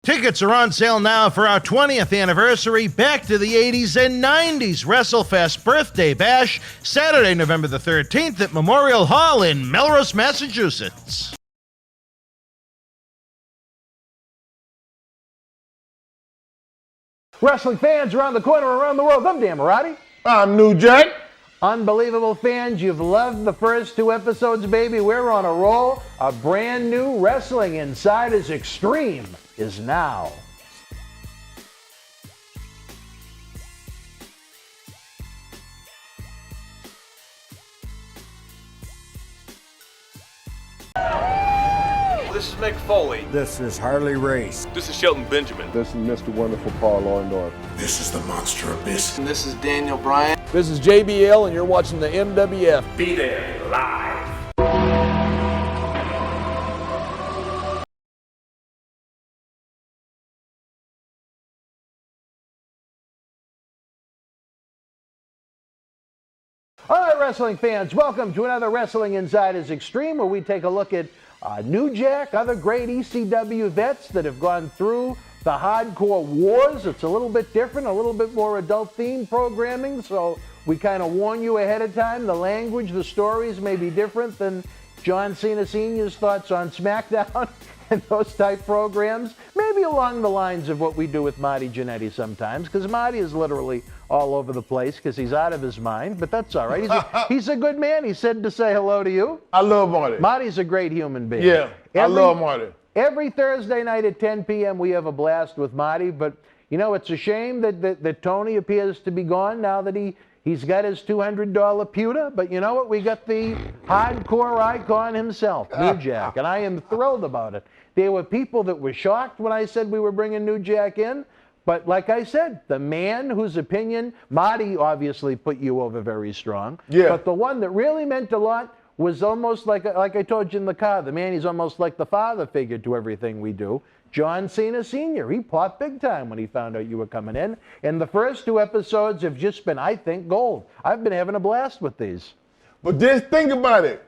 Tickets are on sale now for our 20th anniversary Back to the 80s and 90s WrestleFest Birthday Bash, Saturday, November the 13th at Memorial Hall in Melrose, Massachusetts. Wrestling fans around the corner, around the world, I'm Dan Marty. I'm New Jack. Unbelievable fans, you've loved the first 2 episodes, baby. We're on a roll. A brand new Wrestling Insiders Extreme is now. This is Mick Foley. This is Harley Race. This is Shelton Benjamin. This is Mr. Wonderful Paul Orndorff. This is the Monster Abyss. And this is Daniel Bryan. This is JBL, and you're watching the MWF. Be there live. All right, wrestling fans, welcome to another Wrestling Insiders Extreme, where we take a look at New Jack, other great ECW vets that have gone through the hardcore wars. It's a little bit different, a little bit more adult-themed programming, so we kind of warn you ahead of time. The language, the stories may be different than John Cena Sr.'s thoughts on SmackDown and those type programs. Maybe along the lines of what we do with Marty Jannetty sometimes, because Marty is literally all over the place because he's out of his mind, but that's all right. He's a good man. He said to say hello to you. I love Marty. Marty's a great human being. Yeah, I love Marty. Every Thursday night at 10 p.m. we have a blast with Marty, but you know, it's a shame that Tony appears to be gone now that he's got his $200 pewter, but you know what? We got the hardcore icon himself, New Jack, and I am thrilled about it. There were people that were shocked when I said we were bringing New Jack in, but like I said, the man whose opinion, Marty obviously put you over very strong, but the one that really meant a lot was almost like I told you in the car, the man, he's almost like the father figure to everything we do, John Cena Sr. He popped big time when he found out you were coming in, and the first 2 episodes have just been, I think, gold. I've been having a blast with these. But just think about it.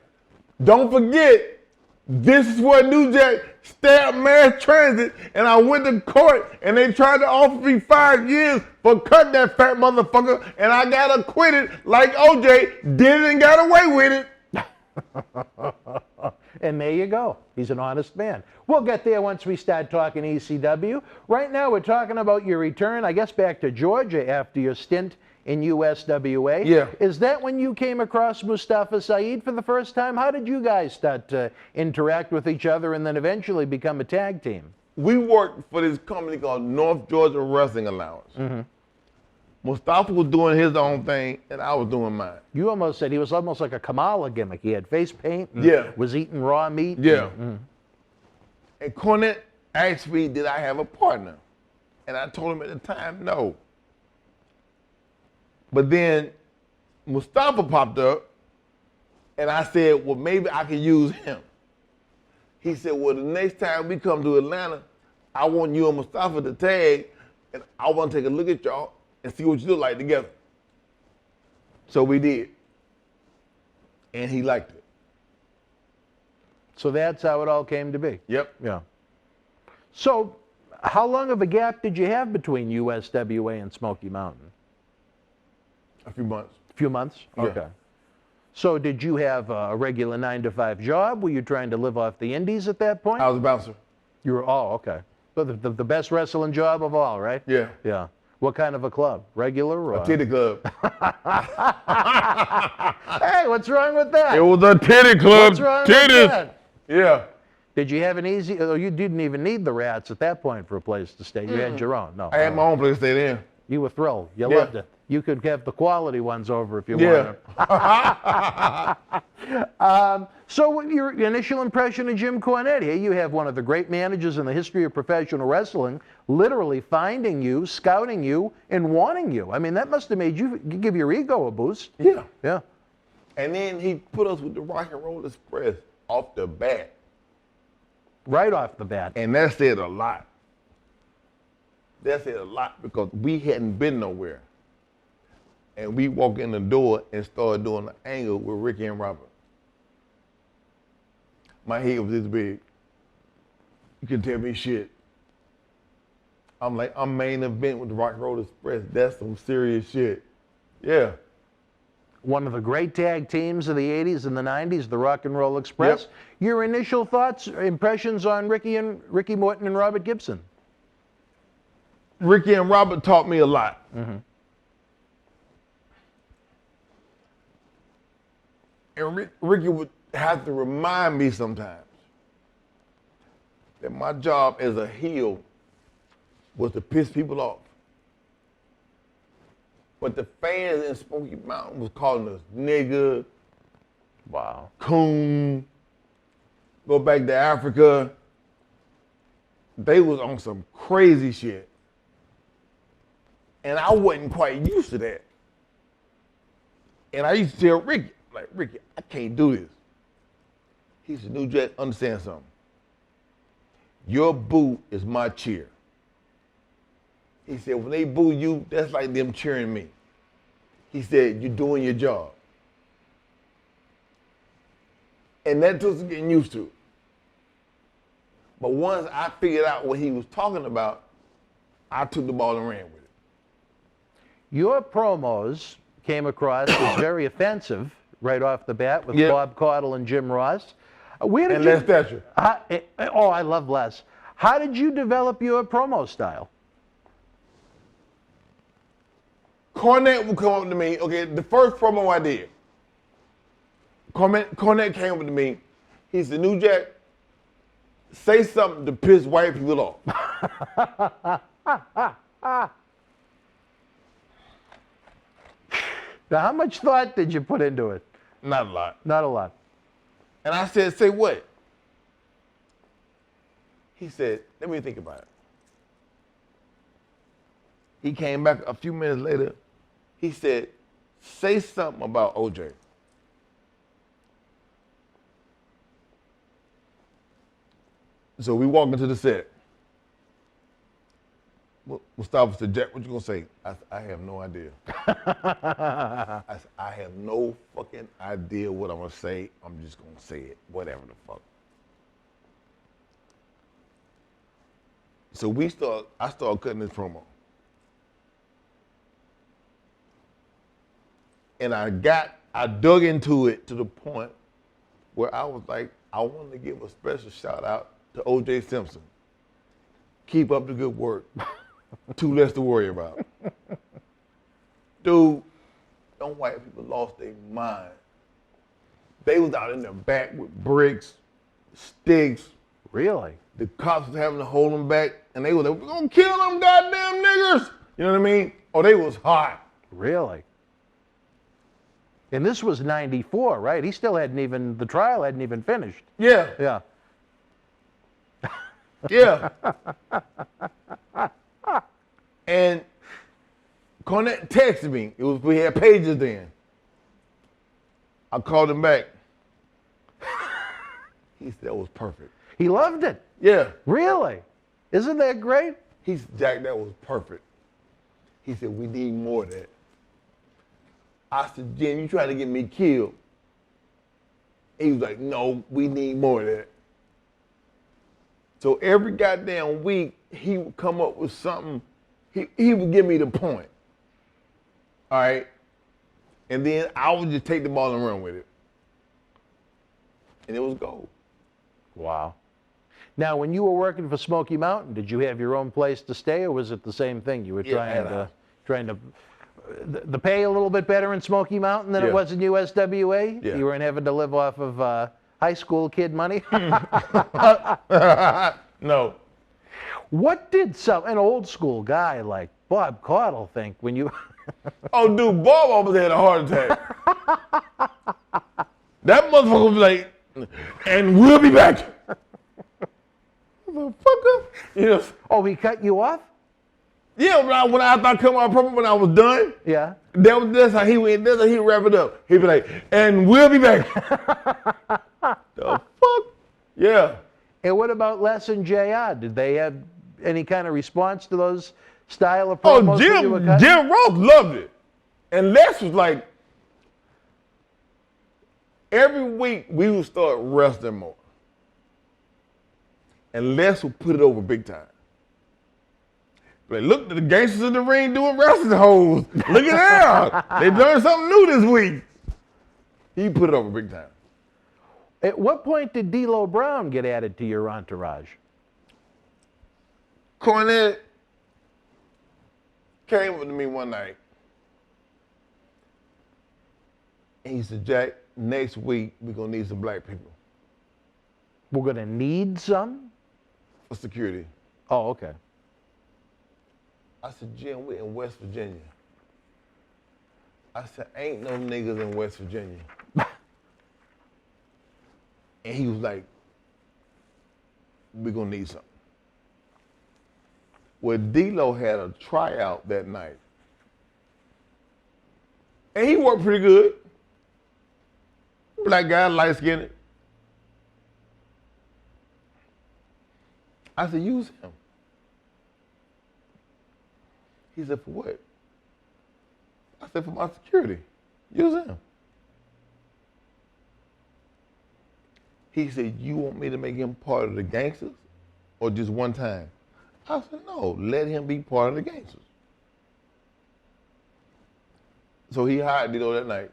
Don't forget, this is where New Jack stabbed mass transit, and I went to court, and they tried to offer me 5 years for cutting that fat motherfucker, and I got acquitted like OJ, did it and got away with it. And there you go. He's an honest man. We'll get there once we start talking ECW. Right now we're talking about your return, I guess, back to Georgia after your stint in USWA. Yeah. Is that when you came across Mustafa Saeed for the first time? How did you guys start to interact with each other and then eventually become a tag team? We worked for this company called North Georgia Wrestling Allowance. Mm-hmm. Mustafa was doing his own thing, and I was doing mine. You almost said he was almost like a Kamala gimmick. He had face paint and was eating raw meat. Yeah. And Cornette asked me, did I have a partner? And I told him at the time, no. But then Mustafa popped up, and I said, well, maybe I could use him. He said, well, the next time we come to Atlanta, I want you and Mustafa to tag, and I want to take a look at y'all and see what you look like together. So we did. And he liked it. So that's how it all came to be. Yep. Yeah. So how long of a gap did you have between USWA and Smoky Mountain? A few months. A few months? Yeah. Okay. So did you have a regular 9-to-5 job? Were you trying to live off the indies at that point? I was a bouncer. You were, okay. So the best wrestling job of all, right? Yeah. Yeah. What kind of a club? Regular or? A titty club. Hey, what's wrong with that? It was a titty club. What's wrong Titties. with that? Yeah. Did you have an easy, you didn't even need the rats at that point for a place to stay. You had your own. No. I had my own place to stay in. You were thrilled. You loved it. You could have the quality ones over if you wanted. So what your initial impression of Jim Cornette? Here you have one of the great managers in the history of professional wrestling literally finding you, scouting you, and wanting you. I mean, that must have made you give your ego a boost. Yeah. Yeah. And then he put us with the Rock and Roll Express off the bat. Right off the bat. And that said a lot. That said a lot because we hadn't been nowhere. And we walked in the door and started doing the angle with Ricky and Robert. My head was this big. You can tell me shit. I'm main event with the Rock and Roll Express. That's some serious shit. Yeah. One of the great tag teams of the 80s and the 90s, the Rock and Roll Express. Yep. Your initial thoughts, impressions on Ricky Morton and Robert Gibson? Ricky and Robert taught me a lot. Mm-hmm. And Ricky would have to remind me sometimes that my job as a heel was to piss people off. But the fans in Smoky Mountain was calling us nigga, Wow. coon, go back to Africa. They was on some crazy shit. And I wasn't quite used to that. And I used to tell Ricky, like, Ricky, I can't do this. He said, New Jack, understand something. Your boo is my cheer. He said, when they boo you, that's like them cheering me. He said, you're doing your job. And that took some getting used to. But once I figured out what he was talking about, I took the ball and ran with it. Your promos came across as very offensive right off the bat with Yep. Bob Caudle and Jim Ross. Where did And you? Les Thatcher. Oh, I love Les. How did you develop your promo style? Cornette would come up to me, okay, the first promo I did, Cornette came up to me, he said, New Jack, say something to piss white people off. Now, how much thought did you put into it? Not a lot. Not a lot. And I said, say what? He said, let me think about it. He came back a few minutes later. He said, say something about OJ. So we walk into the set. Mustafa said, Jack, what you gonna say? I have no idea. I said, I have no fucking idea what I'm gonna say. I'm just gonna say it, whatever the fuck. So I started cutting this promo. And I dug into it to the point where I was like, I want to give a special shout out to O.J. Simpson. Keep up the good work. Too less to worry about. Dude, them white people lost their mind. They was out in the back with bricks, sticks. Really? The cops was having to hold them back, and they were like, we're gonna kill them goddamn niggers. You know what I mean? Oh, they was hot. Really? And this was 94, right? He still the trial hadn't even finished. Yeah, Yeah. yeah. And Cornette texted me. We had pages then. I called him back. He said that was perfect. He loved it. Yeah. Really? Isn't that great? He said, Jack, that was perfect. He said, we need more of that. I said, Jim, you trying to get me killed? He was like, no, we need more of that. So every goddamn week, he would come up with something. He would give me the point. All right? And then I would just take the ball and run with it. And it was gold. Wow. Now, when you were working for Smoky Mountain, did you have your own place to stay, or was it the same thing? You were trying to the pay a little bit better in Smoky Mountain than it was in USWA? Yeah. You weren't having to live off of high school kid money? No. What did an old school guy like Bob Caudle think when you... Oh, dude, Bob almost had a heart attack. That motherfucker was like, and we'll be back. Motherfucker. You know, Oh, he cut you off? yeah, when I thought come on program when I was done, Yeah. that's how he went. That's how he wrap it up. He'd be like, and we'll be back. The fuck? Yeah. And what about Les and JR? Did they have any kind of response to those style of Oh, promos that you were cutting? Jim Ross loved it. And Les was like, every week we would start wrestling more. And Les would put it over big time. But look at the Gangstas in the ring doing wrestling holds. Look at them. They learned something new this week. He put it over big time. At what point did D'Lo Brown get added to your entourage? Cornette came up to me one night. And he said, Jack, next week we're going to need some black people. We're going to need some? For security. Oh, okay. I said, Jim, we're in West Virginia. I said, ain't no niggas in West Virginia. And he was like, we're going to need something. Well, D'Lo had a tryout that night. And he worked pretty good. Black guy, light-skinned. I said, use him. He said, for what? I said, for my security. Use him. He said, you want me to make him part of the Gangstas or just one time? I said, no, let him be part of the Gangstas. So he hired D'Lo that night.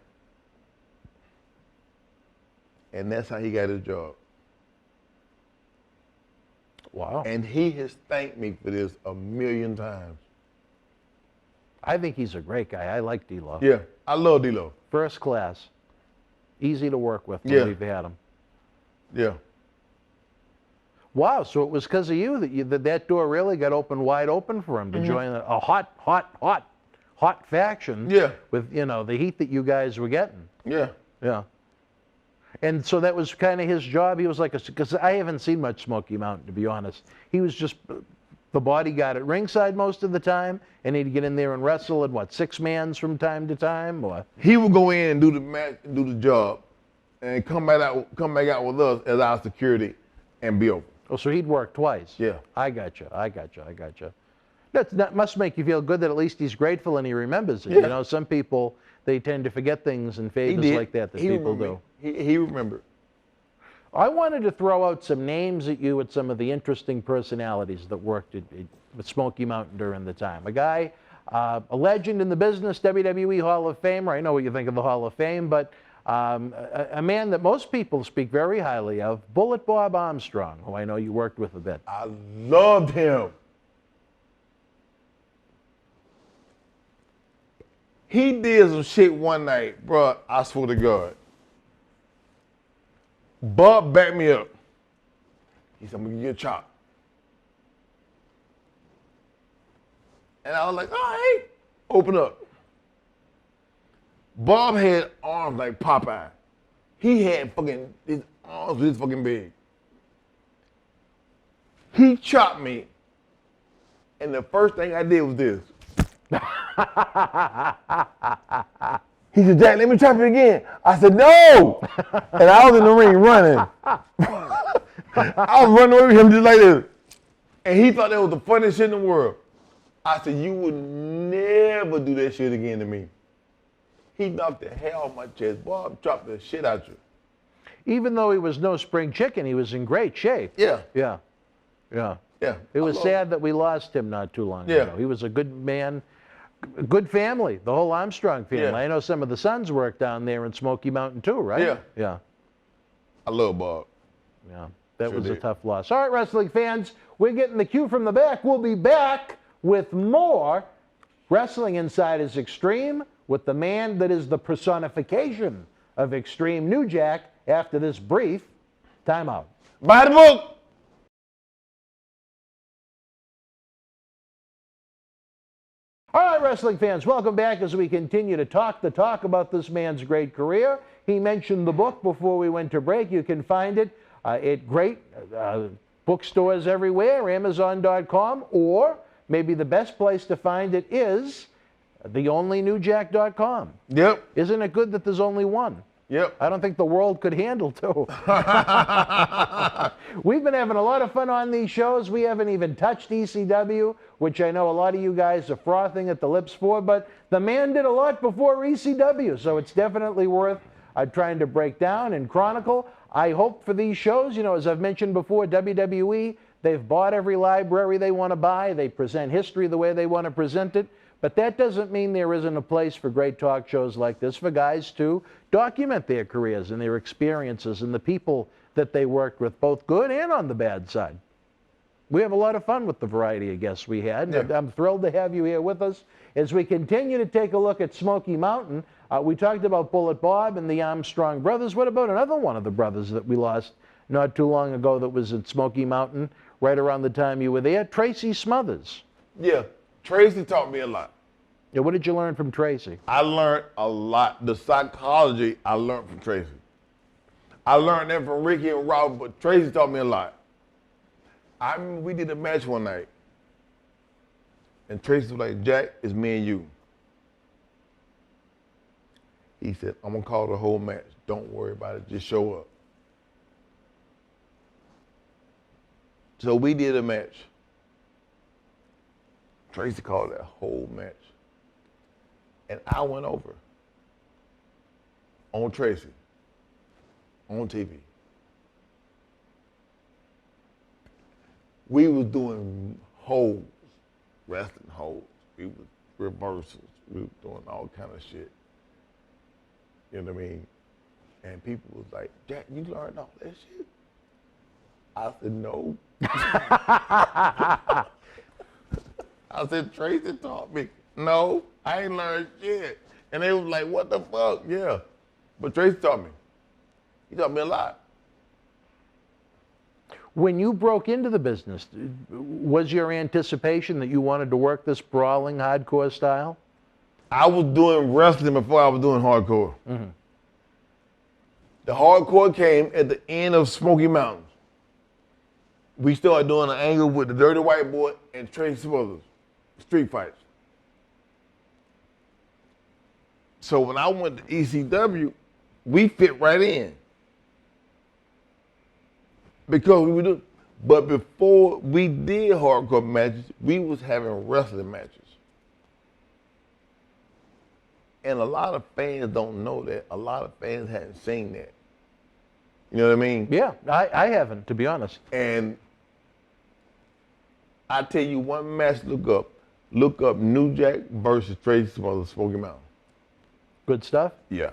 And that's how he got his job. Wow. And he has thanked me for this a million times. I think he's a great guy. I like D'Lo. Yeah, I love D'Lo. First class. Easy to work with when Yeah. we've had him. Yeah. Wow, so it was because of you that door really got open wide open for him to join a hot faction. Yeah. With, the heat that you guys were getting. Yeah. Yeah. And so that was kind of his job. He was like, because I haven't seen much Smoky Mountain, to be honest. He was just the bodyguard at ringside most of the time, and he'd get in there and wrestle in, 6-mans from time to time? Or? He would go in and do the match, do the job, and come back out with us as our security and be over. Oh, so he'd work twice? Yeah. I got you. That must make you feel good that at least he's grateful and he remembers it. Yeah. Some people, they tend to forget things and favors like that people do. He remembered. I wanted to throw out some names at you at some of the interesting personalities that worked with Smoky Mountain during the time. A guy, a legend in the business, WWE Hall of Famer. I know what you think of the Hall of Fame, but a man that most people speak very highly of, Bullet Bob Armstrong, who I know you worked with a bit. I loved him. He did some shit one night, bro. I swear to God. Bob backed me up. He said, I'm gonna give you a chop. And I was like, all right, open up. Bob had arms like Popeye. He had his arms this fucking big. He chopped me, and the first thing I did was this. He said, Jack, let me chop you again. I said, no! And I was in the ring running. I was running over him just like this. And he thought that was the funniest shit in the world. I said, you would never do that shit again to me. He knocked the hell out of my chest. Bob chopped the shit out you. Even though he was no spring chicken, he was in great shape. Yeah. Yeah. It was sad that we lost him not too long ago. He was a good man, good family, the whole Armstrong family. Yeah. I know some of the sons worked down there in Smoky Mountain too, right? Yeah. I love Bob. Yeah. That Sure was a did. tough loss. All right, wrestling fans, we're getting the cue from the back. We'll be back with more Wrestling Insiders Extreme with the man that is the personification of Extreme, New Jack, after this brief timeout. Buy the book! All right, wrestling fans, welcome back as we continue to talk the talk about this man's great career. He mentioned the book before we went to break. You can find it at great bookstores everywhere, Amazon.com, or maybe the best place to find it is theonlynewjack.com. Yep. Isn't it good that there's only one? Yep. I don't think the world could handle two. We've been having a lot of fun on these shows. We haven't even touched ECW, which I know a lot of you guys are frothing at the lips for, but the man did a lot before ECW, so it's definitely worth trying to break down and chronicle. I hope for these shows, as I've mentioned before, WWE, They've bought every library they want to buy. They present history the way they want to present it. But that doesn't mean there isn't a place for great talk shows like this for guys to document their careers and their experiences and the people that they worked with, both good and on the bad side. We have a lot of fun with the variety of guests we had. Yeah. I'm thrilled to have you here with us. As we continue to take a look at Smoky Mountain, we talked about Bullet Bob and the Armstrong brothers. What about another one of the brothers that we lost not too long ago that was at Smoky Mountain right around the time you were there? Tracy Smothers. Yeah, Tracy taught me a lot. Yeah, what did you learn from Tracy? I learned a lot. The psychology I learned from Tracy. I learned that from Ricky and Robert, but Tracy taught me a lot. I remember we did a match one night, and Tracy was like, Jack, it's me and you. He said, I'm gonna call the whole match. Don't worry about it, just show up. So we did a match. Tracy called that whole match. And I went over on Tracy, on TV. We was doing holds, wrestling holds. We was reversals. We was doing all kind of shit. You know what I mean? And people was like, Jack, you learned all that shit? I said, no. I said, Tracy taught me. No, I ain't learned shit. And they was like, what the fuck? Yeah. But Tracy taught me. He taught me a lot. When you broke into the business, was your anticipation that you wanted to work this brawling, hardcore style? I was doing wrestling before I was doing hardcore. Mm-hmm. The hardcore came at the end of Smoky Mountain. We started doing an angle with the Dirty White Boy and Tracy Smothers, street fights. So when I went to ECW, we fit right in. Because we do, but before we did hardcore matches, we was having wrestling matches. And a lot of fans don't know that. A lot of fans hadn't seen that. You know what I mean? Yeah, I haven't, to be honest. And I tell you one match to look up. Look up New Jack versus Tracy Smothers, Smoky Mountain. Good stuff? Yeah.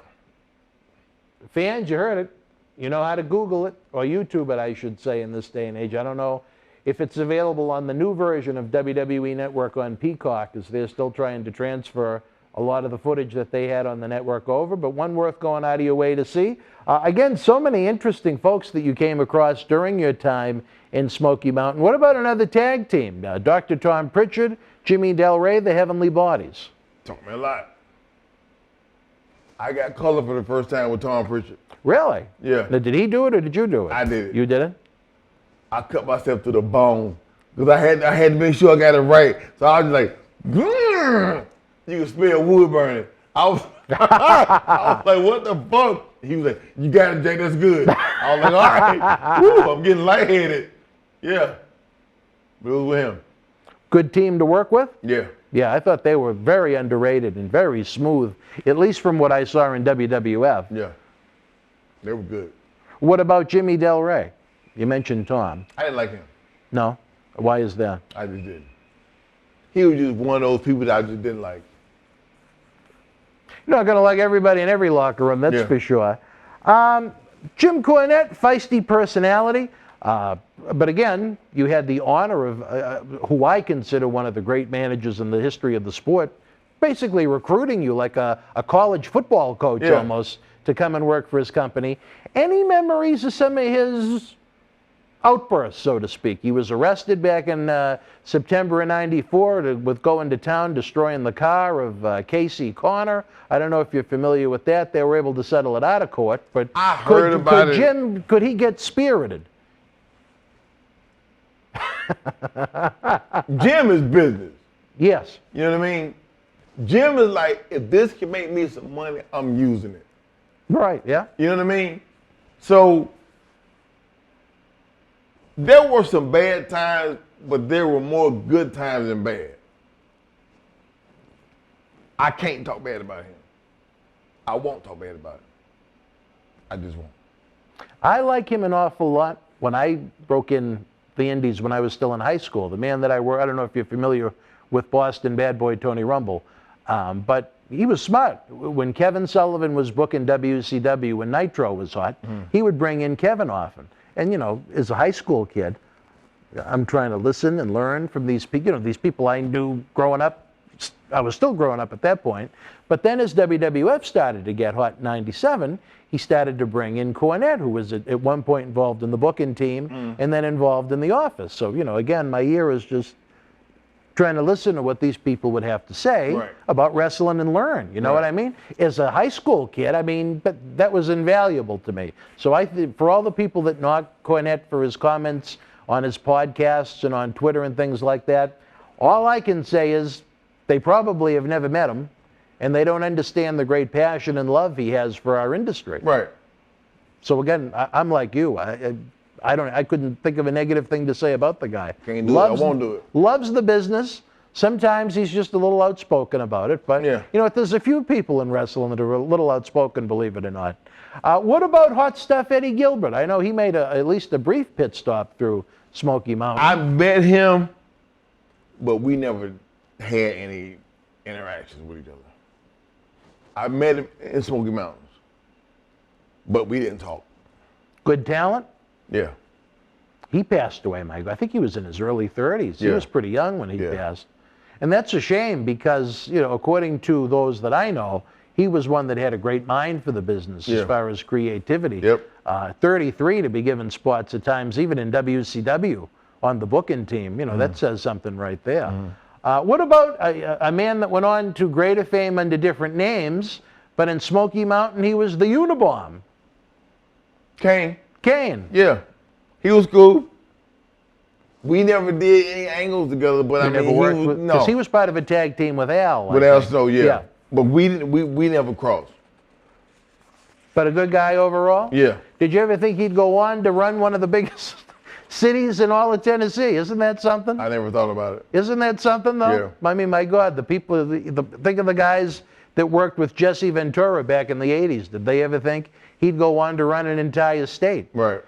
Fans, you heard it. You know how to Google it, or YouTube it, I should say, in this day and age. I don't know if it's available on the new version of WWE Network on Peacock, as they're still trying to transfer a lot of the footage that they had on the network over, but one worth going out of your way to see. Again, so many interesting folks that you came across during your time in Smoky Mountain. What about another tag team? Dr. Tom Pritchard, Jimmy Del Rey, the Heavenly Bodies. Taught me a lot. I got color for the first time with Tom Pritchard. Really? Yeah. Now, did he do it or did you do it? I did it. You did it? I cut myself to the bone because I had to make sure I got it right. So I was like, grrr. You can smell wood burning. I was like, what the fuck? He was like, you got it, Jay, that's good. I was like, all right. Woo, I'm getting lightheaded. Yeah. But it was with him. Good team to work with? Yeah. Yeah, I thought they were very underrated and very smooth, at least from what I saw in WWF. Yeah. They were good. What about Jimmy Del Rey? You mentioned Tom. I didn't like him. No? Why is that? I just didn't. He was just one of those people that I just didn't like. You're not going to like everybody in every locker room, that's Yeah. for sure. Jim Cornette, feisty personality. But again, you had the honor of who I consider one of the great managers in the history of the sport, basically recruiting you like a college football coach almost to come and work for his company. Any memories of some of his outbursts, so to speak? He was arrested back in September of '94 with going to town, destroying the car of Casey Connor. I don't know if you're familiar with that. They were able to settle it out of court, but I heard about it. Jim, could he get spirited? Jim is business. Yes. You know what I mean? Jim is like, if this can make me some money, I'm using it. Right, yeah. You know what I mean? So there were some bad times, but there were more good times than bad. I can't talk bad about him. I won't talk bad about him. I just won't. I like him an awful lot. When I broke in the Indies when I was still in high school. The man that I don't know if you're familiar with Boston bad boy Tony Rumble, but he was smart. When Kevin Sullivan was booking WCW, when Nitro was hot, he would bring in Kevin often. And, you know, as a high school kid, I'm trying to listen and learn from these people. You know, these people I knew growing up. I was still growing up at that point. But then as WWF started to get hot in '97, he started to bring in Cornette, who was at one point involved in the booking team and then involved in the office. So, you know, again, my ear is just trying to listen to what these people would have to say about wrestling and learn. You know what I mean? As a high school kid, I mean, but that was invaluable to me. So I think for all the people that knock Cornette for his comments on his podcasts and on Twitter and things like that, all I can say is they probably have never met him, and they don't understand the great passion and love he has for our industry. Right. So again, I'm like you. I couldn't think of a negative thing to say about the guy. Can't do it. I won't do it. Loves the business. Sometimes he's just a little outspoken about it, but you know, there's a few people in wrestling that are a little outspoken, believe it or not. What about Hot Stuff Eddie Gilbert? I know he made at least a brief pit stop through Smoky Mountain. I met him, but we never had any interactions with each other. I met him in Smoky Mountains, but we didn't talk. Good talent? Yeah. He passed away, Mike. I think he was in his early 30s. He was pretty young when he passed. And that's a shame because, you know, according to those that I know, he was one that had a great mind for the business as far as creativity. 33 to be given spots at times, even in WCW on the booking team. You know, that says something right there. What about a man that went on to greater fame under different names, but in Smoky Mountain he was the Unabomb? Kane. Yeah. He was cool. We never did any angles together, but I mean, never worked with, no. Because he was part of a tag team with Al. With Al Snow, yeah. But we never crossed. But a good guy overall? Yeah. Did you ever think he'd go on to run one of the biggest cities in all of Tennessee? Isn't that something? I never thought about it. Isn't that something, though? Yeah. I mean, my God, the people, think of the guys that worked with Jesse Ventura back in the 80s. Did they ever think he'd go on to run an entire state? Right.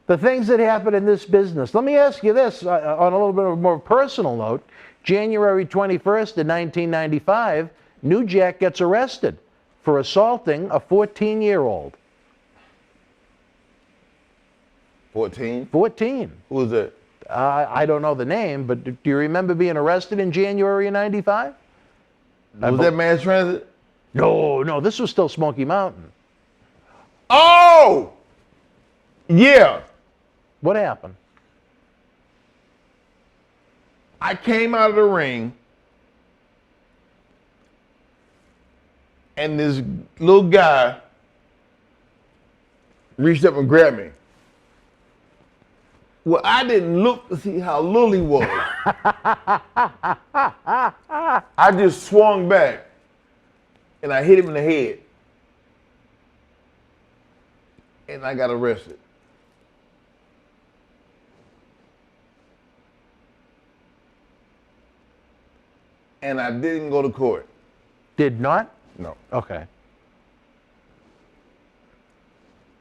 The things that happen in this business. Let me ask you this on a little bit of a more personal note. January 21st of 1995, New Jack gets arrested for assaulting a 14-year-old. 14? 14. Who was that? I don't know the name, but do you remember being arrested in January of 95? Was that mass transit? No, this was still Smoky Mountain. Oh! Yeah. What happened? I came out of the ring, and this little guy reached up and grabbed me. Well, I didn't look to see how little he was. I just swung back, and I hit him in the head, and I got arrested. And I didn't go to court. Did not? No. Okay.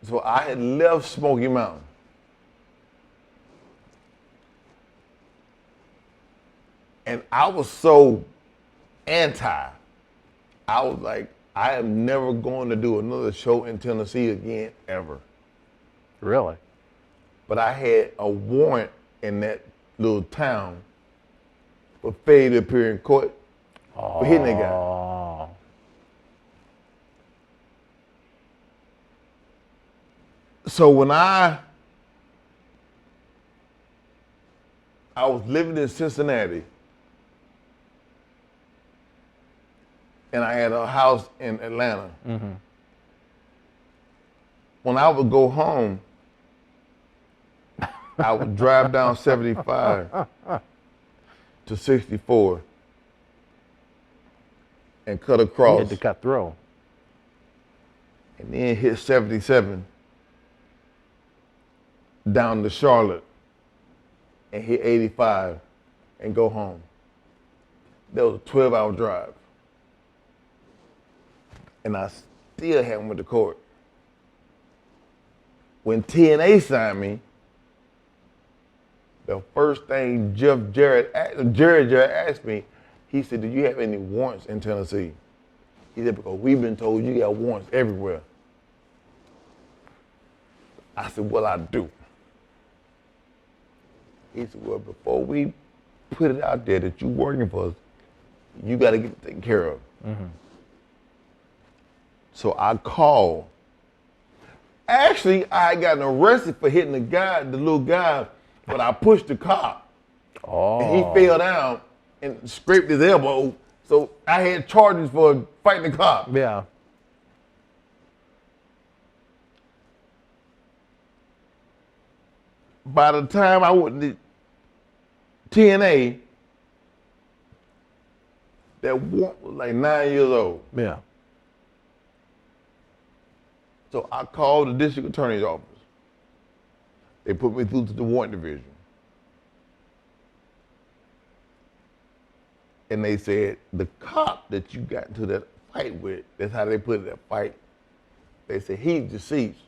So I had left Smoky Mountain. And I was so anti. I was like, I am never going to do another show in Tennessee again, ever. Really? But I had a warrant in that little town for failure to appear in court for hitting that guy. So when I was living in Cincinnati, and I had a house in Atlanta. Mm-hmm. When I would go home, I would drive down 75 to 64 and cut across. You had to cut through. And then hit 77 down to Charlotte and hit 85 and go home. That was a 12-hour drive. And I still haven't went to court. When TNA signed me, the first thing Jerry asked me, he said, "Do you have any warrants in Tennessee?" He said, "Because we've been told you got warrants everywhere." I said, "Well, I do." He said, "Well, before we put it out there that you're working for us, you got to get it taken care of." Mm-hmm. So I called. Actually, I had gotten arrested for hitting the little guy, but I pushed the cop. Oh. And he fell down and scraped his elbow. So I had charges for fighting the cop. Yeah. By the time I went to TNA, that warrant was like 9 years old. Yeah. So I called the district attorney's office. They put me through to the warrant division. And they said, the cop that you got into that fight with, that's how they put it, that fight, they said, he's deceased.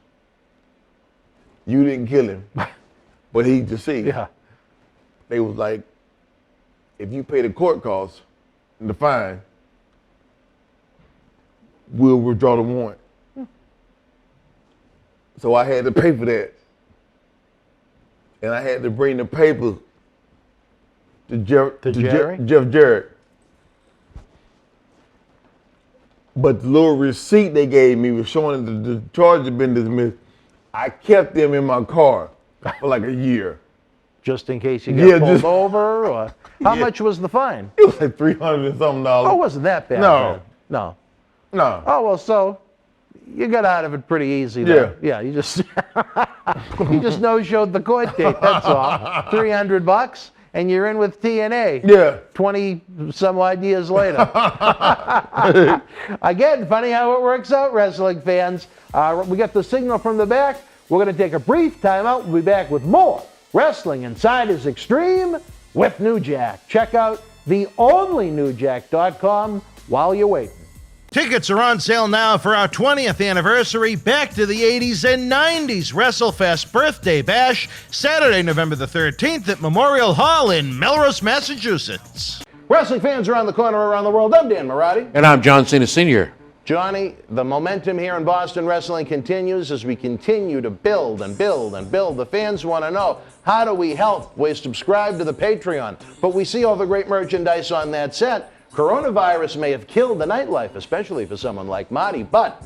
You didn't kill him, but he's deceased. Yeah. They was like, if you pay the court costs and the fine, we'll withdraw the warrant. So I had to pay for that. And I had to bring the papers to Jeff Jarrett. But the little receipt they gave me was showing that the charge had been dismissed. I kept them in my car for like a year. Just in case you got pulled over? Or how much was the fine? It was like $300 and something. Oh, it wasn't that bad. No. No. No. Oh, well, so you got out of it pretty easy then. Yeah, you just you just no-showed the court date, that's all. $300 and you're in with TNA. Yeah. 20 some odd years later. Again, funny how it works out, wrestling fans. We got the signal from the back. We're going to take a brief timeout. We'll be back with more Wrestling Insiders Extreme with New Jack. Check out theonlynewjack.com while you're waiting. Tickets are on sale now for our 20th anniversary Back to the 80s and 90s WrestleFest Birthday Bash, Saturday, November the 13th at Memorial Hall in Melrose, Massachusetts. Wrestling fans around the corner, around the world, I'm Dan Marty. And I'm John Cena Sr. Johnny, the momentum here in Boston wrestling continues as we continue to build and build and build. The fans want to know, how do we help? We subscribe to the Patreon, but we see all the great merchandise on that set. Coronavirus may have killed the nightlife, especially for someone like Marty, but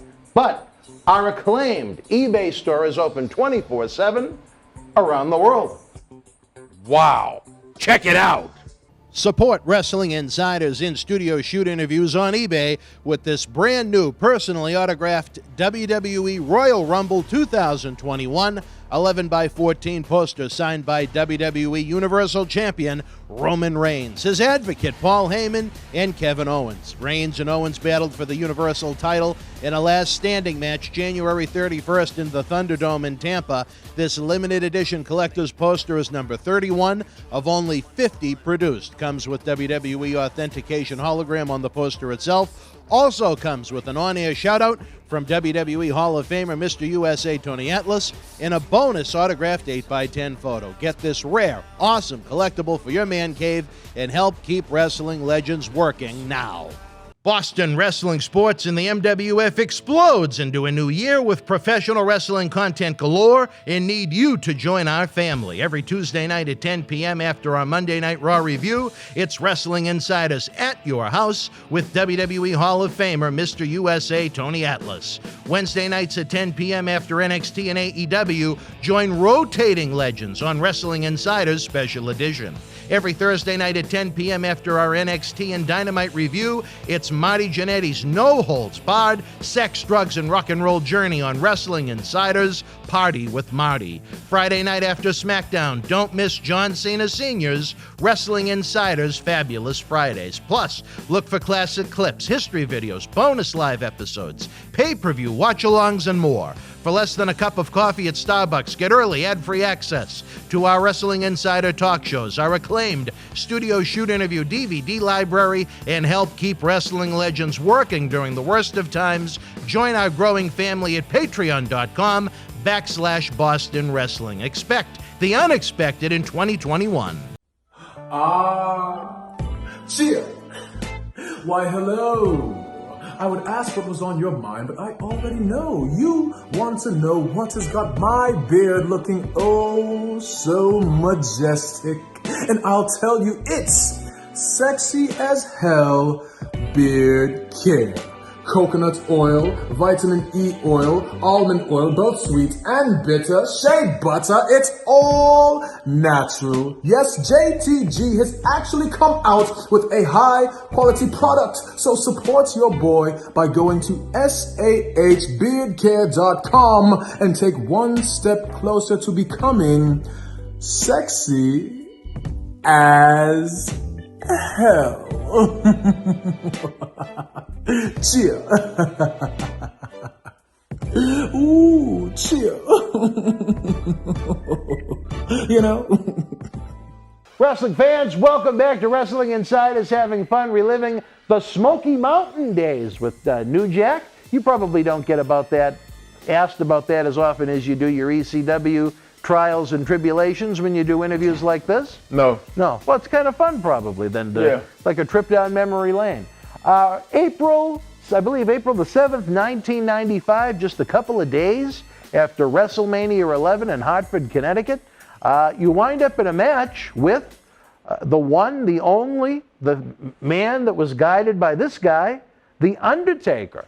our acclaimed eBay store is open 24/7 around the world. Wow. Check it out. Support Wrestling Insiders in-studio shoot interviews on eBay with this brand new personally autographed WWE Royal Rumble 2021 11x14 poster signed by WWE Universal Champion Roman Reigns, his advocate Paul Heyman, and Kevin Owens. Reigns and Owens battled for the Universal title in a last standing match January 31st in the Thunderdome in Tampa. This limited edition collector's poster is number 31 of only 50 produced. Comes with WWE authentication hologram on the poster itself. Also comes with an on-air shout-out from WWE Hall of Famer Mr. USA Tony Atlas and a bonus autographed 8x10 photo. Get this rare, awesome collectible for your man cave and help keep wrestling legends working now. Boston wrestling sports in the MWF explodes into a new year with professional wrestling content galore and need you to join our family. Every Tuesday night at 10 p.m. after our Monday Night Raw review, it's Wrestling Insiders at your house with WWE Hall of Famer Mr. USA Tony Atlas. Wednesday nights at 10 p.m. after NXT and AEW, join rotating legends on Wrestling Insiders Special Edition. Every Thursday night at 10 p.m. after our NXT and Dynamite review, it's Marty Jannetty's no-holds-barred sex, drugs, and rock and roll journey on Wrestling Insiders Party with Marty. Friday night after SmackDown, don't miss John Cena Sr.'s Wrestling Insiders Fabulous Fridays. Plus, look for classic clips, history videos, bonus live episodes, pay-per-view watch-alongs, and more. For less than a cup of coffee at Starbucks, get early ad-free access to our Wrestling Insider talk shows, our acclaimed studio shoot interview DVD library, and help keep wrestling legends working during the worst of times. Join our growing family at patreon.com/Boston Wrestling. Expect the unexpected in 2021. Cheer. Why, hello. I would ask what was on your mind, but I already know. You want to know what has got my beard looking oh so majestic. And I'll tell you, it's sexy as hell beard care. Coconut oil, vitamin E oil, almond oil, both sweet and bitter, shea butter, it's all natural. Yes, JTG has actually come out with a high quality product. So support your boy by going to sahbeardcare.com and take one step closer to becoming sexy as hell. Cheer. Ooh, cheer. You know? Wrestling fans, welcome back to Wrestling Insiders, having fun reliving the Smoky Mountain days with New Jack. You probably don't get asked about that as often as you do your ECW trials and tribulations when you do interviews like this? No. No. Well, it's kind of fun probably then, Yeah. like a trip down memory lane. April the 7th, 1995, just a couple of days after WrestleMania 11 in Hartford, Connecticut, you wind up in a match with the one, the only, the man that was guided by this guy, The Undertaker.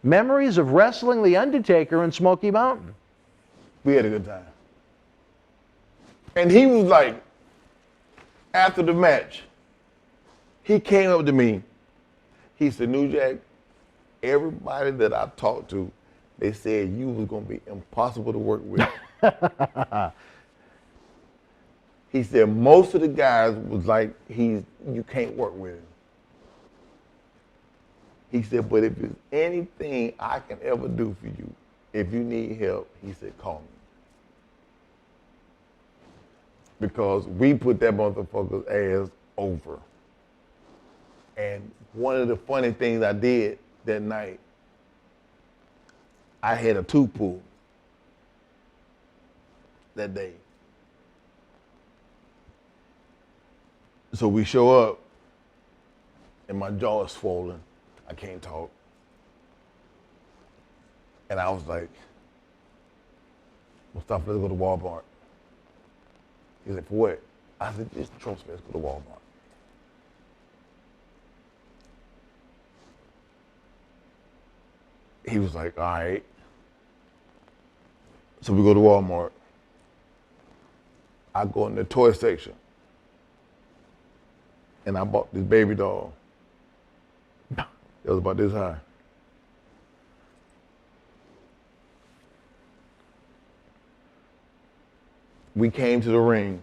Memories of wrestling The Undertaker in Smoky Mountain. We had a good time. And he was like, after the match, he came up to me. He said, New Jack, everybody that I talked to, they said you was going to be impossible to work with. He said, most of the guys was like, you can't work with him. He said, but if there's anything I can ever do for you, if you need help, he said, call me. Because we put that motherfucker's ass over. And one of the funny things I did that night, I had a tooth pulled that day. So we show up, and my jaw is swollen. I can't talk. And I was like, Mustafa, let's go to Walmart. He's like, for what? I said, just trust me, let's go to Walmart. He was like, all right. So we go to Walmart. I go in the toy section. And I bought this baby doll. It was about this high. We came to the ring.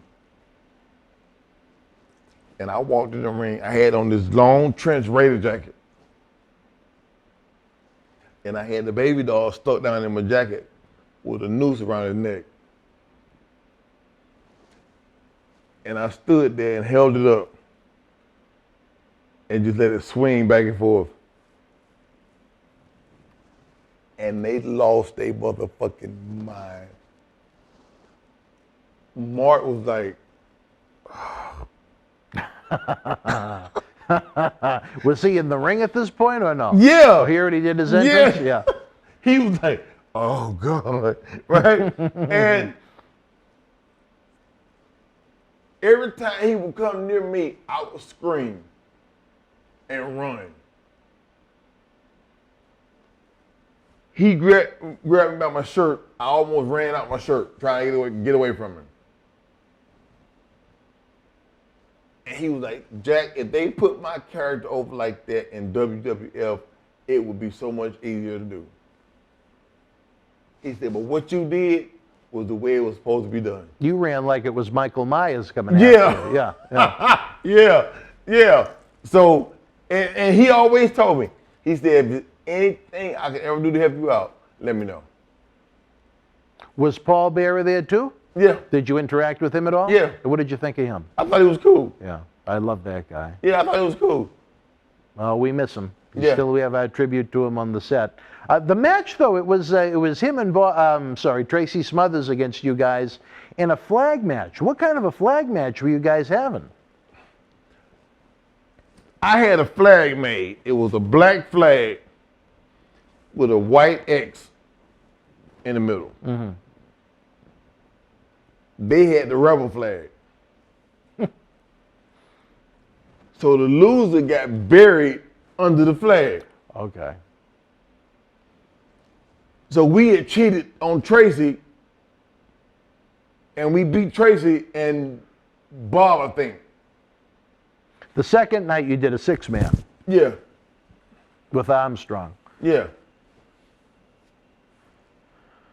And I walked in the ring. I had on this long trench Raider jacket. And I had the baby doll stuck down in my jacket with a noose around his neck. And I stood there and held it up and just let it swing back and forth. And they lost their motherfucking mind. Mark was like, Was he in the ring at this point or no? yeah. Oh, he already did his entrance? Yeah. He was like, oh God, right? And every time he would come near me, I would scream and run. He grabbed me by my shirt. I almost ran out my shirt trying to get away from him. And he was like, Jack, if they put my character over like that in WWF, it would be so much easier to do. He said, but what you did was the way it was supposed to be done. You ran like it was Michael Myers coming after you. Yeah. Yeah. So, and he always told me, he said, if there's anything I can ever do to help you out, let me know. Was Paul Bearer there too? Yeah. Did you interact with him at all? Yeah. What did you think of him? I thought he was cool. Yeah, I love that guy. Yeah, I thought he was cool. We miss him. Yeah. Still, we have our tribute to him on the set. The match, though, it was him and Tracy Smothers against you guys, And a flag match. What kind of a flag match were you guys having? I had a flag made. It was a black flag with a white X in the middle. Mm-hmm. They had the rebel flag. So the loser got buried under the flag. Okay. So we had cheated on Tracy, and we beat Tracy and Bob, I think. The second night you did a 6-man Yeah, with Armstrong. yeah.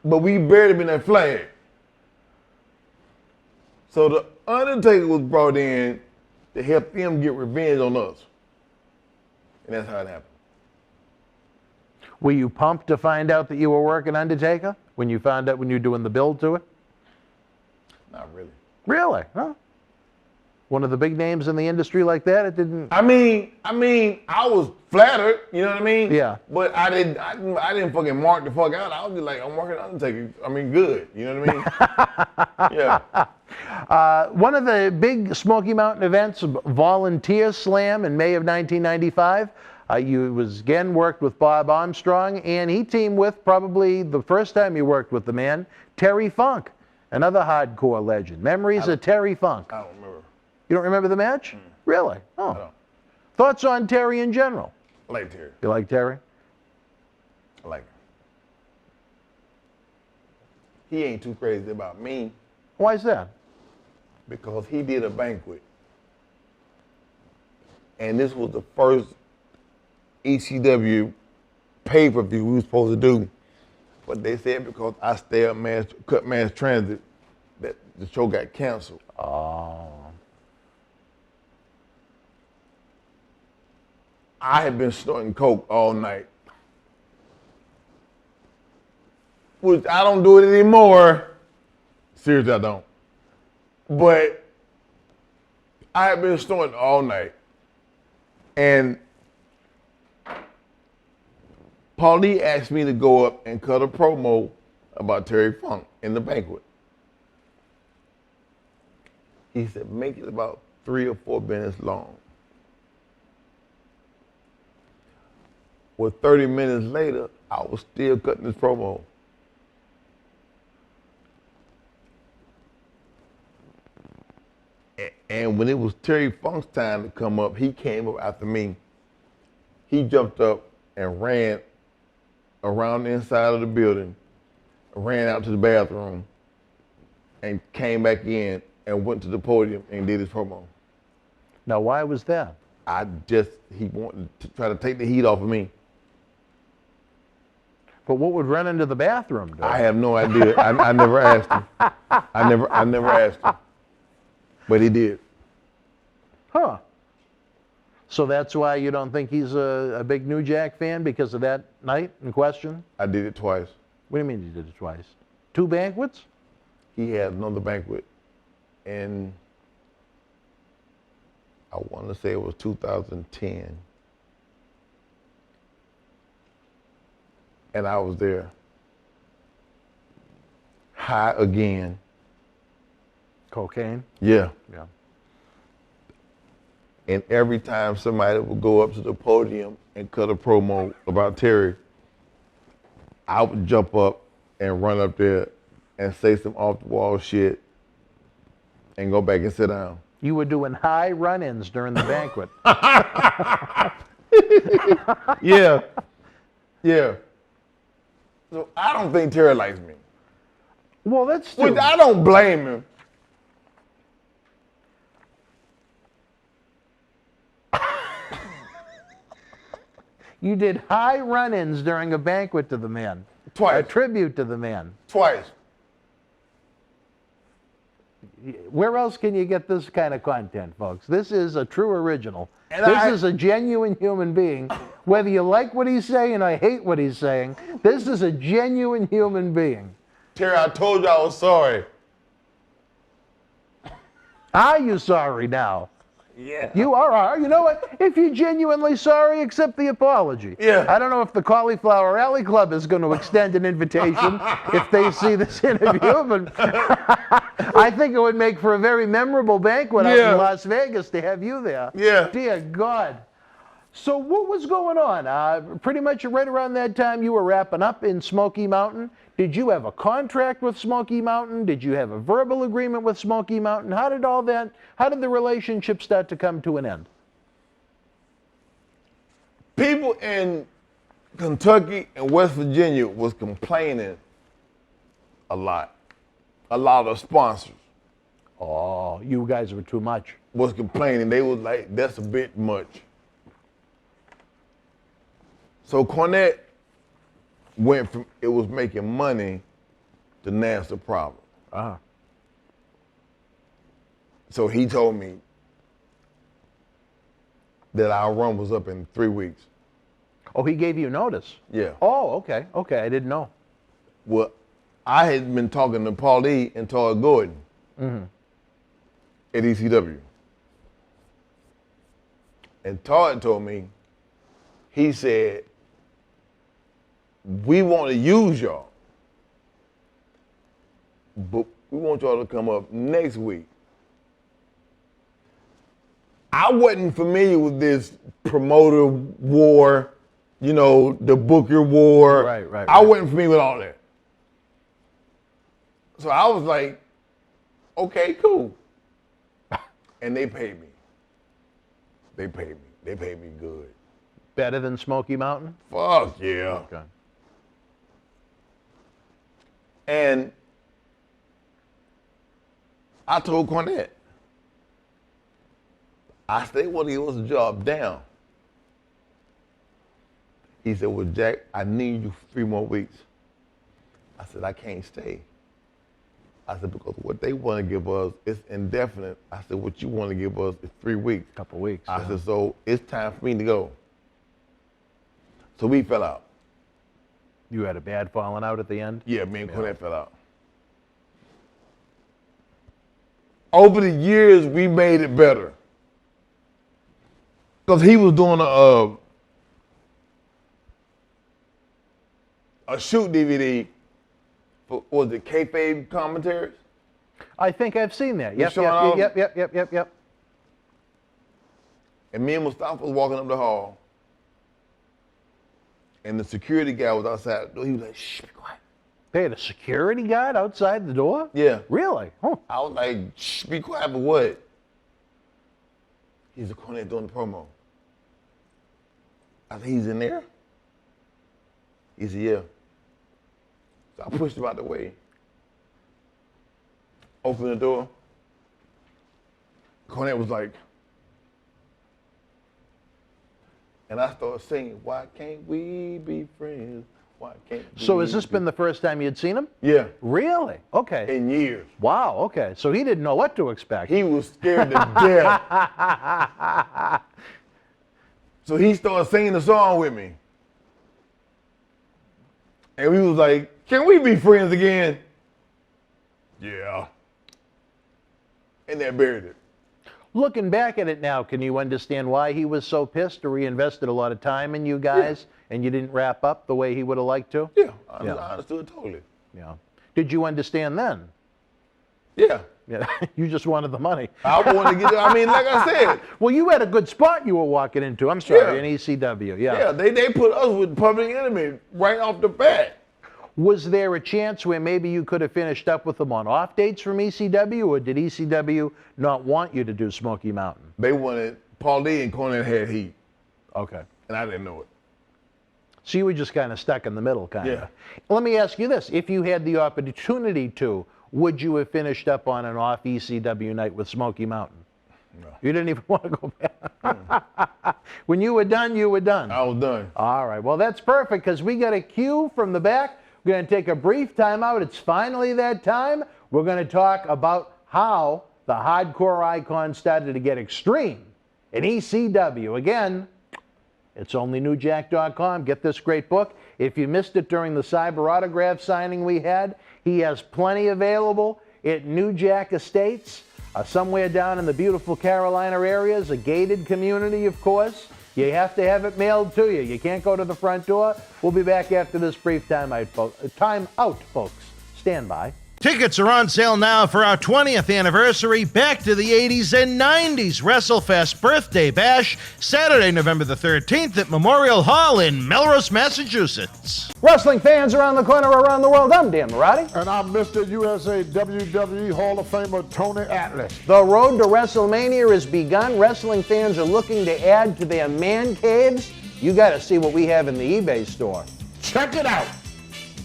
But we buried him in that flag. So the Undertaker was brought in to help them get revenge on us. And that's how it happened. Were you pumped to find out that you were working Undertaker when you found out when you were doing the build to it? Not really. Really? Huh? One of the big names in the industry like that? It didn't. I mean, I was flattered, you know what I mean? Yeah. But I didn't fucking mark the fuck out. I was just like, I'm working Undertaker. I mean, good, you know what I mean? Yeah. One of the big Smoky Mountain events, Volunteer Slam in May of 1995. You was again worked with Bob Armstrong, and he teamed with probably the first time you worked with the man, Terry Funk, another hardcore legend. Memories of Terry Funk. I don't remember. You don't remember the match? Really? Oh. I don't. Thoughts on Terry in general? I like Terry. You like Terry? I like him. He ain't too crazy about me Why is that? because he did a banquet. And this was the first ECW pay-per-view we were supposed to do. But they said because I stayed up cut mass transit, that the show got canceled. Oh. I had been snorting coke all night. Which I don't do it anymore. Seriously, I don't. But I had been snorting all night. And Paulie asked me to go up and cut a promo about Terry Funk in the banquet. He said, make it about 3 or 4 minutes long. Well, 30 minutes later, I was still cutting this promo. And when it was Terry Funk's time to come up, he came up after me. He jumped up and ran around the inside of the building, ran out to the bathroom, and came back in and went to the podium and did his promo. Now, why was that? He wanted to try to take the heat off of me. But what would run into the bathroom? Though? I have no idea. I never asked him. I never asked him. But he did. Huh. So that's why you don't think he's a big New Jack fan because of that night in question? I did it twice. What do you mean you did it twice? 2 banquets? He had another banquet, and I want to say it was 2010. And I was there. High again. Cocaine? Yeah. Yeah. And every time somebody would go up to the podium and cut a promo about Terry, I would jump up and run up there and say some off-the-wall shit and go back and sit down. You were doing high run-ins during the banquet. Yeah. Yeah. So I don't think Terry likes me. Well, that's Which true. I don't blame him. You did high run-ins during a banquet to the man. Twice. A tribute to the man. Twice. Where else can you get this kind of content, folks? This is a true original. And This is a genuine human being. Whether you like what he's saying or hate what he's saying, this is a genuine human being. Terry, I told you I was sorry. Are you sorry now? Yeah. You are. You know what? If you're genuinely sorry, accept the apology. Yeah. I don't know if the Cauliflower Alley Club is going to extend an invitation if they see this interview, but I think it would make for a very memorable banquet out in Las Vegas to have you there. Yeah. Dear God. So what was going on? Pretty much right around that time you were wrapping up in Smoky Mountain. Did you have a contract with Smoky Mountain? Did you have a verbal agreement with Smoky Mountain? How did the relationship start to come to an end? People in Kentucky and West Virginia was complaining a lot. A lot of sponsors Oh, you guys were too much. was complaining. They was like, that's a bit much. So Cornette went from it was making money to now it's a problem. Ah. So he told me that our run was up in 3 weeks. Oh, he gave you notice? Yeah. Oh, okay. Okay, I didn't know. Well, I had been talking to Paulie and Todd Gordon at ECW. And Todd told me, he said, we want to use y'all, but we want y'all to come up next week. I wasn't familiar with this promoter war, you know, the Booker war. Right. I wasn't familiar with all that. So I was like, okay, cool. And they paid me. They paid me. They paid me good. Better than Smoky Mountain? Fuck yeah. Okay. And I told Cornette, I said, they want to give us a job down. He said, well, Jack, I need you for 3 more weeks. I said, I can't stay. I said, because what they want to give us is indefinite. I said, what you want to give us is 3 weeks. Couple weeks. I said, so it's time for me to go. So we fell out. You had a bad falling out at the end? Yeah, me and Cornette fell out. Over the years, we made it better. Because he was doing a shoot DVD for, was it kayfabe commentaries? I think I've seen that. Yep. And me and Mustafa was walking up the hall, and the security guy was outside the door. He was like, shh, be quiet. They had a security guard outside the door? Yeah. Really? Huh. I was like, shh, be quiet, but what? He's a Cornette doing the promo. I said, he's in there? He said, yeah. So I pushed him out the way. Opened the door. Cornette was like, and I started singing, why can't we be friends? Why can't we So has this been the first time you'd seen him? Yeah. Really? Okay. In years. Wow, okay. So he didn't know what to expect. He was scared to death. So he started singing the song with me. And we was like, can we be friends again? Yeah. And that buried it. Looking back at it now, can you understand why he was so pissed, or he invested a lot of time in you guys and you didn't wrap up the way he would have liked to? Yeah, I understood totally. Yeah. Did you understand then? Yeah. Yeah. You just wanted the money. I wanted to get it. I mean, like I said. Well, you had a good spot you were walking into. I'm sorry, in ECW. Yeah. Yeah, they put us with Public Enemy right off the bat. Was there a chance where maybe you could have finished up with them on off dates from ECW, or did ECW not want you to do Smoky Mountain? They wanted, Paulie and Cornette had heat. Okay. And I didn't know it. So you were just kind of stuck in the middle, kind of. Yeah. Let me ask you this. If you had the opportunity to, would you have finished up on an off ECW night with Smoky Mountain? No. You didn't even want to go back. When you were done, you were done. I was done. All right. Well, that's perfect, because we got a cue from the back. We're going to take a brief time out. It's finally that time. We're going to talk about how the hardcore icon started to get extreme in ECW. Again, it's only newjack.com. Get this great book. If you missed it during the Cyber autograph signing we had, he has plenty available at New Jack Estates. somewhere down in the beautiful Carolina areas, a gated community, of course. You have to have it mailed to you. You can't go to the front door. We'll be back after this brief time out, folks. Stand by. Tickets are on sale now for our 20th anniversary Back to the 80s and 90s WrestleFest Birthday Bash, Saturday, November the 13th at Memorial Hall in Melrose, Massachusetts. Wrestling fans around the corner, around the world, I'm Dan Marty. And I'm Mr. USA WWE Hall of Famer Tony Atlas. The road to WrestleMania has begun. Wrestling fans are looking to add to their man caves. You got to see what we have in the eBay store. Check it out.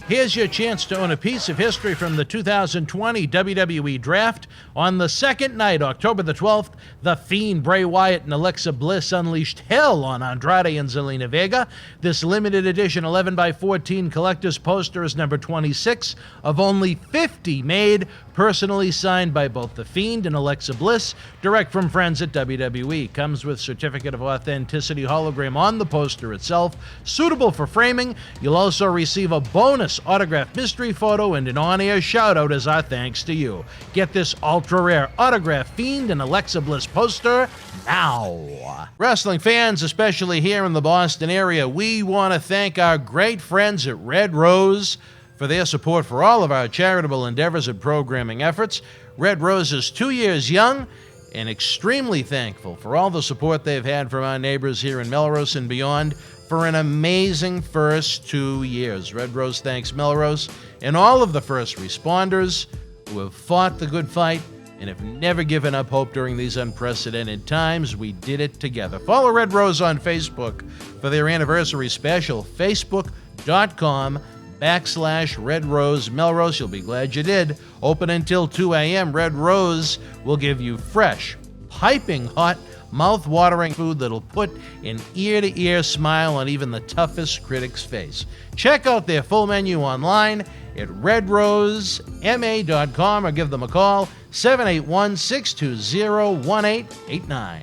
Here's your chance to own a piece of history from the 2020 WWE Draft. On the second night, October the 12th, The Fiend, Bray Wyatt, and Alexa Bliss unleashed hell on Andrade and Zelina Vega. This limited edition 11x14 collector's poster is number 26 of only 50 made, personally signed by both The Fiend and Alexa Bliss, direct from friends at WWE. Comes with certificate of authenticity hologram on the poster itself, suitable for framing. You'll also receive a bonus autographed mystery photo and an on-air shout-out as our thanks to you. Get this ultra-rare autographed Fiend and Alexa Bliss poster now. Wrestling fans, especially here in the Boston area, we want to thank our great friends at Red Rose for their support for all of our charitable endeavors and programming efforts. Red Rose is 2 years young and extremely thankful for all the support they've had from our neighbors here in Melrose and beyond for an amazing first 2 years. Red Rose thanks Melrose and all of the first responders who have fought the good fight and have never given up hope during these unprecedented times. We did it together. Follow Red Rose on Facebook for their anniversary special, facebook.com/Red Rose Melrose. You'll be glad you did. Open until 2 a.m. Red Rose will give you fresh, piping hot, mouth-watering food that'll put an ear-to-ear smile on even the toughest critic's face. Check out their full menu online at redrosema.com or give them a call, 781-620-1889.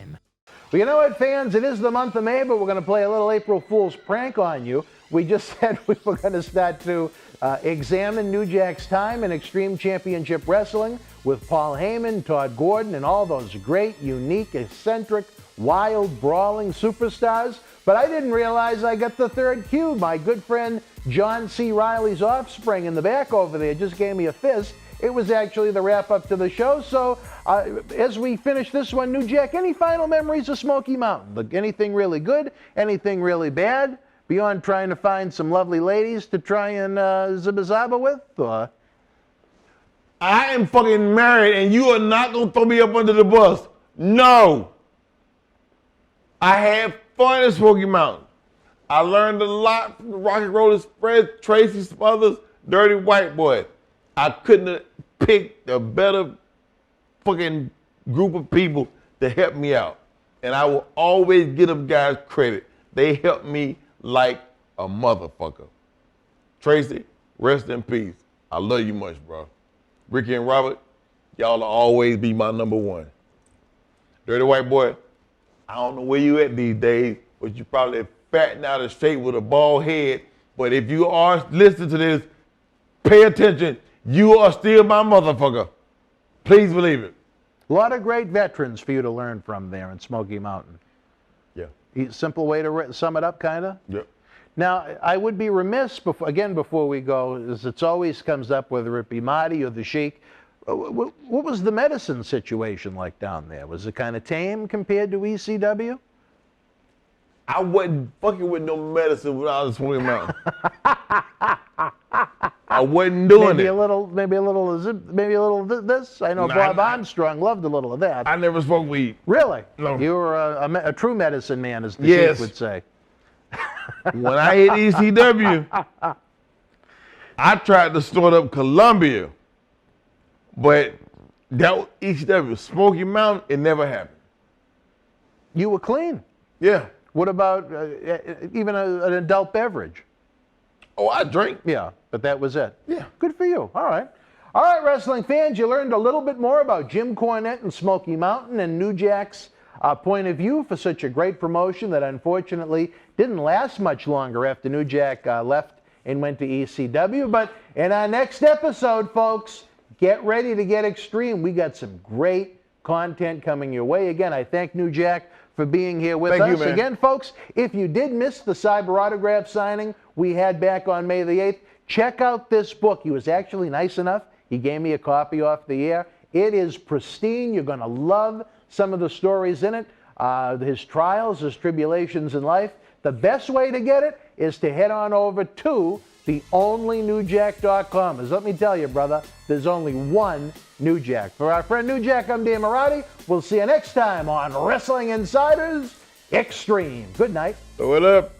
Well, you know what, fans? It is the month of May, but we're going to play a little April Fool's prank on you. We just said we were going to start to examine New Jack's time in Extreme Championship Wrestling with Paul Heyman, Todd Gordon, and all those great, unique, eccentric, wild, brawling superstars. But I didn't realize I got the third cue. My good friend John C. Reilly's offspring in the back over there just gave me a fist. It was actually the wrap-up to the show. So as we finish this one, New Jack, any final memories of Smoky Mountain? Anything really good? Anything really bad? Beyond trying to find some lovely ladies to try and zibba-zabba with? I am fucking married and you are not going to throw me up under the bus. No. I had fun at Smoky Mountain. I learned a lot from the Rock and Roll Express, Tracy Smothers, Dirty White Boy. I couldn't have picked a better fucking group of people to help me out. And I will always give them guys credit. They helped me like a motherfucker. Tracy, rest in peace. I love you much, bro. Ricky and Robert, y'all will always be my number one. Dirty White Boy, I don't know where you at these days, but you probably fatting out of shape with a bald head. But if you are listening to this, pay attention. You are still my motherfucker. Please believe it. A lot of great veterans for you to learn from there in Smoky Mountain. Yeah. Simple way to sum it up, kind of? Yep. Now, I would be remiss, before we go, as it always comes up, whether it be Marty or the Sheik, what was the medicine situation like down there? Was it kind of tame compared to ECW? I wasn't fucking with no medicine when I was Smoky Mountain. I wasn't doing maybe it. Maybe a little this. I know Bob Armstrong loved a little of that. I never smoked weed. Really? No. You were a true medicine man, as the Yes. Sheik would say. When I hit ECW, I tried to start up Columbia, but that was ECW. Smoky Mountain, it never happened. You were clean. Yeah. What about even an adult beverage? Oh, I drink. Yeah, but that was it. Yeah. Good for you. All right. All right, wrestling fans, you learned a little bit more about Jim Cornette and Smoky Mountain and New Jack's point of view for such a great promotion that unfortunately didn't last much longer after New Jack left and went to ECW. But in our next episode, folks, get ready to get extreme. We got some great content coming your way. Again, I thank New Jack for being here with Thank you, us. man. Again, folks, if you did miss the cyber autograph signing we had back on May the 8th, check out this book. He was actually nice enough. He gave me a copy off the air. It is pristine. You're going to love some of the stories in it, his trials, his tribulations in life. The best way to get it is to head on over to theonlynewjack.com. As let me tell you, brother, there's only one New Jack. For our friend New Jack, I'm Dan Marty. We'll see you next time on Wrestling Insiders Extreme. Good night. Throw it up.